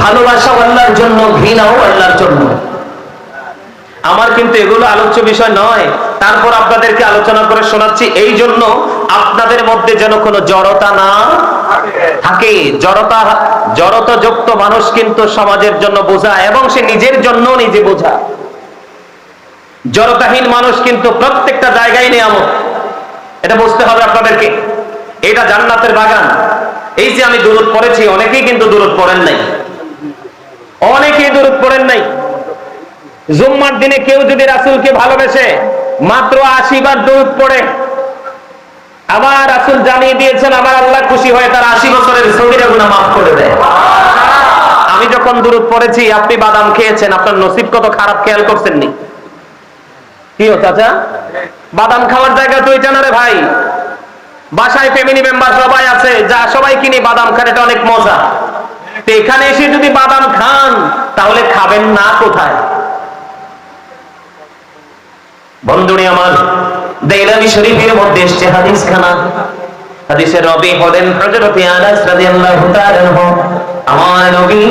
ভালোবাসাও আল্লাহর জন্য, ঘৃণাও আল্লাহর জন্য। আমার কিন্তু এগুলো আলোচ্য বিষয় নয়, তারপর আপনাদেরকে আলোচনা করে শোনাচ্ছি এই জন্য আপনাদের মধ্যে যেন কোনো জড়তা না থাকে। জড়তাযুক্ত মানুষ কিন্তু সমাজের জন্য বোঝা, এবং সে নিজের জন্য নিজে বোঝা। জড়তাহীন মানুষ কিন্তু প্রত্যেকটা জায়গায় নিয়ামত, এটা বুঝতে হবে আপনাদেরকে। এটা জান্নাতের বাগান। এই যে আমি দুরূদ পড়েছি, অনেকেই কিন্তু দুরূদ পড়েন নাই, অনেকেই দুরূদ পড়েন নাই। জুম্মার দিনে কেউ যদি রাসূলকে ভালোবেসে মাত্র 80 বার দুরূদ পড়ে, আমার রাসূল জানিয়ে দিয়েছেন আমার আল্লাহ খুশি হয়ে তার 80 বছরের সগীরা গুনাহ মাফ করে দেয়। আমি যখন দুরূদ পড়েছি, আপনি বাদাম খেয়েছেন, আপনার নসিব কত খারাপ খেয়াল করছেন নি? কি ও চাচা, বাদাম খাওয়ার জায়গা তো এটা না রে ভাই। বাসায় ফ্যামিলি মেম্বার সবাই আছে, যা সবাই কিনে বাদাম খান, এটা অনেক মজা। তো এখানে এসে যদি বাদাম খান, তাহলে খাবেন না কোথায়? বন্ধুরে আমার, দাইলামি শরীফের মধ্যে এসেছে হাদিস খানা। হাদিসের নবী হলেন হযরত আনাস রাদিয়াল্লাহু তাআলা আনহু। আমার নবী,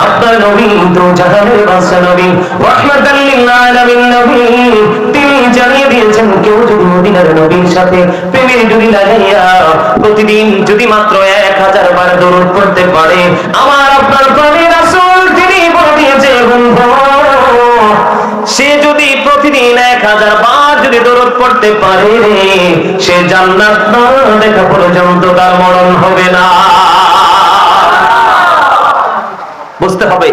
আপনার নবী তো জাহানের বাদশা নবী, রাহমাতাল লিল আলামিন নবী। তিনি জানিয়ে দিয়েছেন কেউ যদি মদিনার নবীর সাথে প্রেমের জুড়ি লাগাইয়া প্রতিদিন যদি মাত্র 1000 বার দরুদ পড়তে পারে, আমার আপনার প্রাণের রাসূল তিনি বলে দিয়েছে, সে যদি প্রতিদিন 1000 বার যদি দরুদ পড়তে পারে, সে জান্নাত না দেখা পর্যন্ত তার মরণ হবে না। বুঝতে হবে,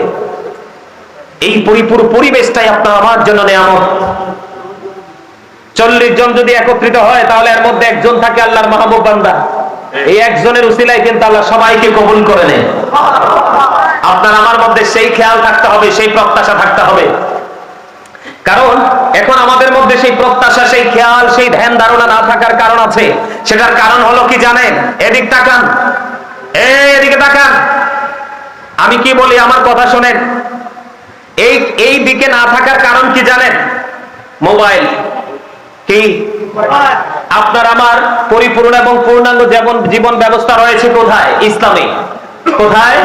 এই পরিপূর্ণ পরিবেশটাই আপনার আমার জন্য নিয়ামত। 40 জন যদি একত্রিত হয়, তাহলে এর মধ্যে একজন থাকে আল্লাহর মাহবুব বান্দা। এই একজনের উসিলায় কিন্তু আল্লাহ সবাইকে কবুল করে নেয়। আপনার আমার মধ্যে সেই খেয়াল থাকতে হবে, সেই প্রত্যাশা থাকতে হবে। কারণ এখন আমাদের মধ্যে সেই প্রত্যাশা, সেই খেয়াল, সেই ধ্যান ধারণা না থাকার কারণ আছে। সেটার কারণ হলো কি জানেন? এদিক তাকান, এদিকে তাকান, আমি কি বলি আমার কথা শোনেন। এই দিকে না থাকার কারণ কি জানেন? মোবাইল। কি আপনার আমার পরিপূর্ণ এবং পূর্ণাঙ্গ জীবন ব্যবস্থা রয়েছে কোথায়? ইসলামে। কোথায়?